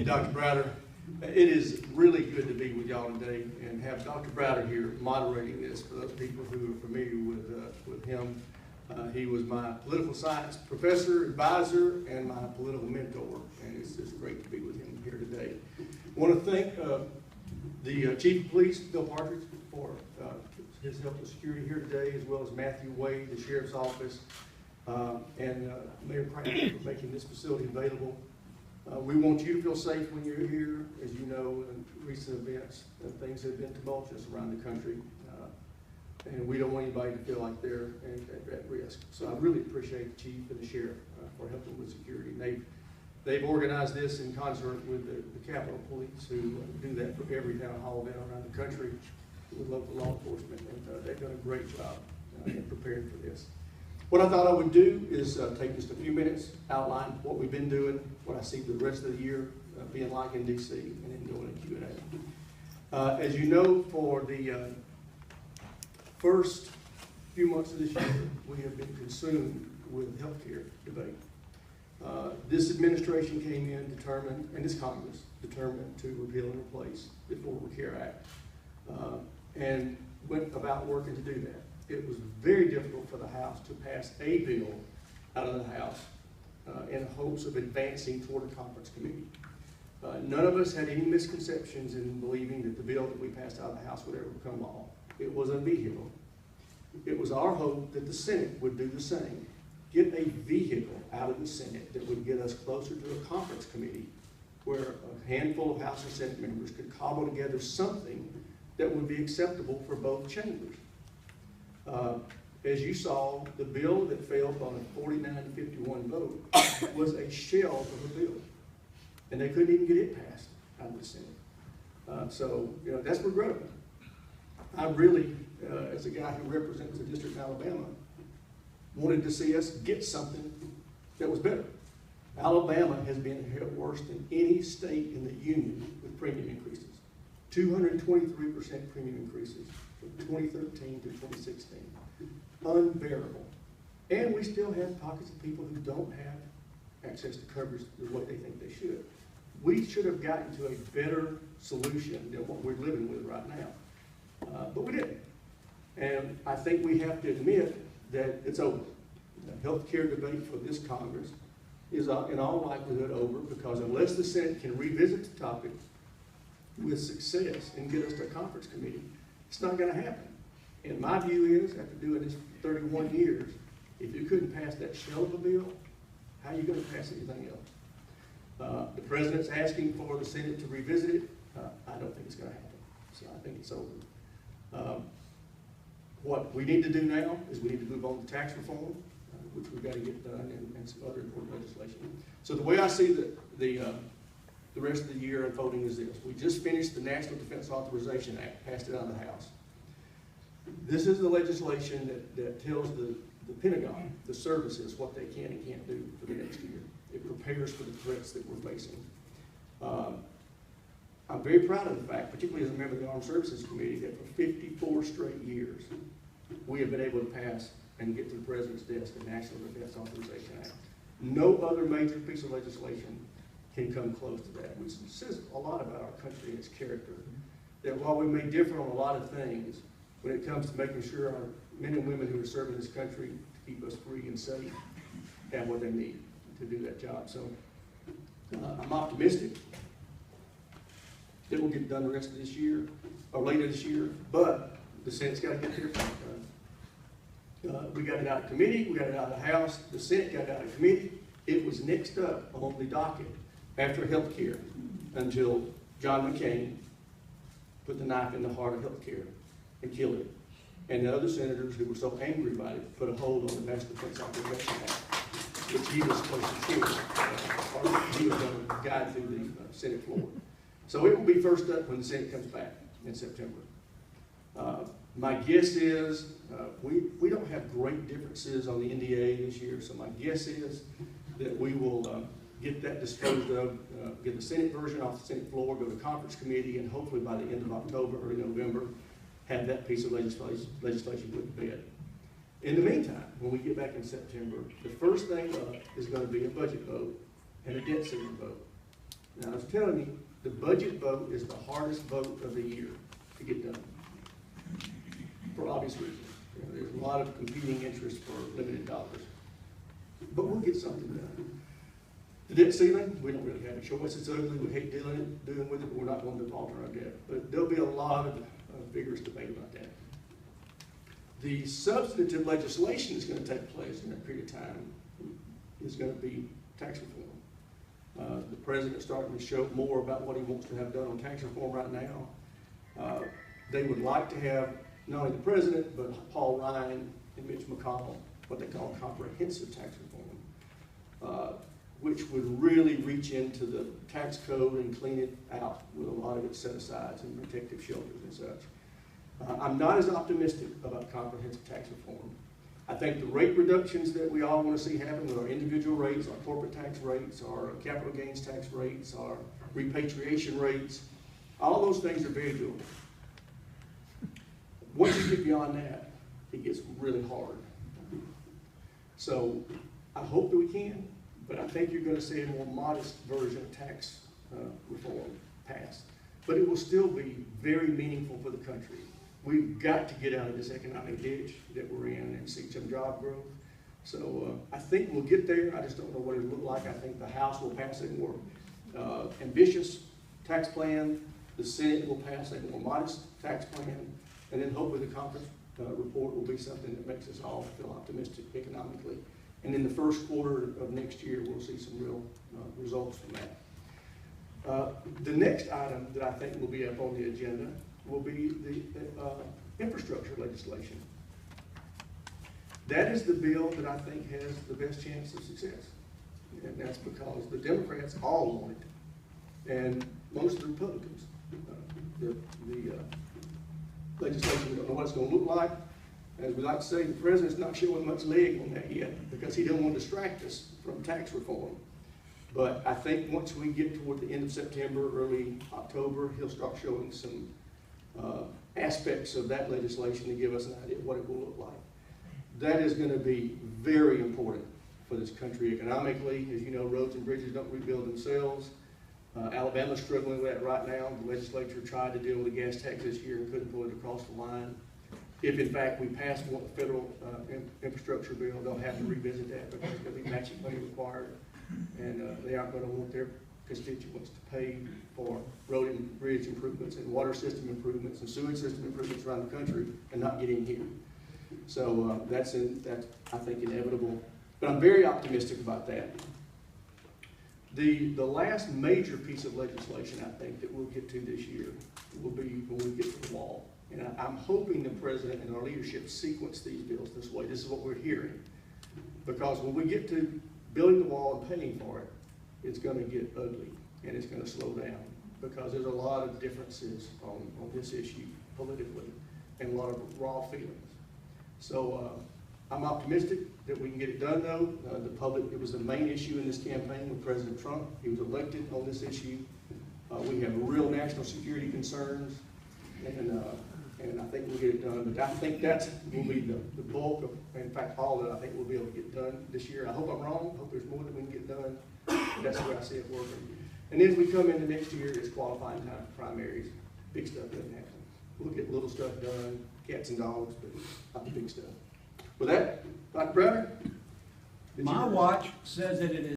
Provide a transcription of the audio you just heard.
Dr. Browder. It is really good to be with y'all today and have Dr. Browder here moderating this for those people who are familiar with him. He was my political science professor, advisor, and my political mentor, and it's just great to be with him here today. I want to thank the Chief of Police, Bill Partridge, for his help with security here today, as well as Matthew Wade, the Sheriff's Office, and Mayor Pratt for making this facility available. We want you to feel safe when you're here. As you know, in recent events, things have been tumultuous around the country, and we don't want anybody to feel like they're at risk. So I really appreciate the Chief and the Sheriff for helping with security. And they've organized this in concert with the Capitol Police, who do that for every town hall down around the country with local law enforcement, and they've done a great job in preparing for this. What I thought I would do is take just a few minutes, outline what we've been doing, what I see the rest of the year being like in DC, and then go into Q&A. As you know, for the first few months of this year, we have been consumed with healthcare debate. This administration came in determined, and this Congress determined to repeal and replace the Affordable Care Act, and went about working to do that. It was very difficult for the House to pass a bill out of the House in hopes of advancing toward a conference committee. None of us had any misconceptions in believing that the bill that we passed out of the House would ever become law. It was a vehicle. It was our hope that the Senate would do the same. Get a vehicle out of the Senate that would get us closer to a conference committee where a handful of House and Senate members could cobble together something that would be acceptable for both chambers. As you saw, the bill that failed on a 49-51 vote was a shell of a bill, and they couldn't even get it passed out of the Senate. So, you know, that's regrettable. I really, as a guy who represents the district in Alabama, wanted to see us get something that was better. Alabama has been hit worse than any state in the union with premium increases. 223% premium increases from 2013 to 2016. Unbearable. And we still have pockets of people who don't have access to coverage the way they think they should. We should have gotten to a better solution than what we're living with right now. But we didn't. And I think we have to admit that it's over. The health care debate for this Congress is in all likelihood over, because unless the Senate can revisit the topic with success and get us to a conference committee, it's not going to happen. And my view is, after doing this for 31 years, if you couldn't pass that shell of a bill, how are you going to pass anything else? The president's asking for the Senate to revisit it. I don't think it's going to happen. So I think it's over. What we need to do now is we need to move on to tax reform, which we've got to get done, and some other important legislation. So the way I see the rest of the year unfolding is this. We just finished the National Defense Authorization Act, passed it out of the House. This is the legislation that tells the Pentagon, the services, what they can and can't do for the next year. It prepares for the threats that we're facing. I'm very proud of the fact, particularly as a member of the Armed Services Committee, that for 54 straight years, we have been able to pass and get to the President's desk the National Defense Authorization Act. No other major piece of legislation can come close to that, which says a lot about our country and its character. That while we may differ on a lot of things, when it comes to making sure our men and women who are serving this country to keep us free and safe have what they need to do that job. So I'm optimistic that we'll get done the rest of this year, or later this year, but the Senate's got to get their part done. We got it out of committee, we got it out of the House, the Senate got it out of committee. It was next up on the docket after health care until John McCain put the knife in the heart of health care and killed it. And the other senators who were so angry about it put a hold on the National Defense Authorization Act, which he was supposed to chair. He was going to guide through the Senate floor. So it will be first up when the Senate comes back in September. My guess is we don't have great differences on the NDA this year, so my guess is that we will get that disposed of, get the Senate version off the Senate floor, go to conference committee, and hopefully by the end of October, early November, have that piece of legislation put to bed. In the meantime, when we get back in September, the first thing up is going to be a budget vote and a debt ceiling vote. Now, I was telling you, the budget vote is the hardest vote of the year to get done, for obvious reasons. You know, there's a lot of competing interests for limited dollars. But we'll get something done. The debt ceiling, we don't really have a choice. It's ugly. We hate dealing with it, but we're not going to default on our debt. But there'll be a lot of vigorous debate about that. The substantive legislation that's going to take place in that period of time is going to be tax reform. The president's starting to show more about what he wants to have done on tax reform right now. They would like to have not only the president, but Paul Ryan and Mitch McConnell, what they call comprehensive tax reform, which would really reach into the tax code and clean it out with a lot of its set-asides and protective shelters and such. I'm not as optimistic about comprehensive tax reform. I think the rate reductions that we all want to see happen with our individual rates, our corporate tax rates, our capital gains tax rates, our repatriation rates, all those things are very doable. Once you get beyond that, it gets really hard. So I hope that we can, but I think you're going to see a more modest version of tax reform passed. But it will still be very meaningful for the country. We've got to get out of this economic ditch that we're in and see some job growth. So I think we'll get there. I just don't know what it'll look like. I think the House will pass a more ambitious tax plan. The Senate will pass a more modest tax plan. And then hopefully the conference report will be something that makes us all feel optimistic economically. And in the first quarter of next year, we'll see some real results from that. The next item that I think will be up on the agenda will be the infrastructure legislation. That is the bill that I think has the best chance of success. And that's because the Democrats all want it, and most of the Republicans. The legislation, we don't know what it's going to look like. As we like to say, the president's not showing much leg on that yet because he doesn't want to distract us from tax reform. But I think once we get toward the end of September, early October, he'll start showing some aspects of that legislation to give us an idea of what it will look like. That is going to be very important for this country economically. As you know, roads and bridges don't rebuild themselves. Alabama's struggling with that right now. The legislature tried to deal with the gas tax this year and couldn't pull it across the line. If in fact we pass one federal infrastructure bill, they'll have to revisit that because there's going to be matching money required, and they aren't going to want their constituents to pay for road and bridge improvements and water system improvements and sewage system improvements around the country and not get in here. So that's I think inevitable, but I'm very optimistic about that. The last major piece of legislation I think that we'll get to this year will be when we get to the wall. And I'm hoping the president and our leadership sequence these bills this way. This is what we're hearing. Because when we get to building the wall and paying for it, it's going to get ugly and it's going to slow down because there's a lot of differences on this issue politically and a lot of raw feelings. So I'm optimistic that we can get it done though. The public, it was the main issue in this campaign with President Trump. He was elected on this issue. We have real national security concerns and I think we'll get it done. But I think that will be the bulk of, in fact, all that I think we'll be able to get done this year. I hope I'm wrong. I hope there's more that we can get done. That's the way I see it working. And then as we come into next year, it's qualifying time for primaries. Big stuff doesn't happen. We'll get little stuff done, cats and dogs, but not the big stuff. With that, Dr. Browder? My watch says that it is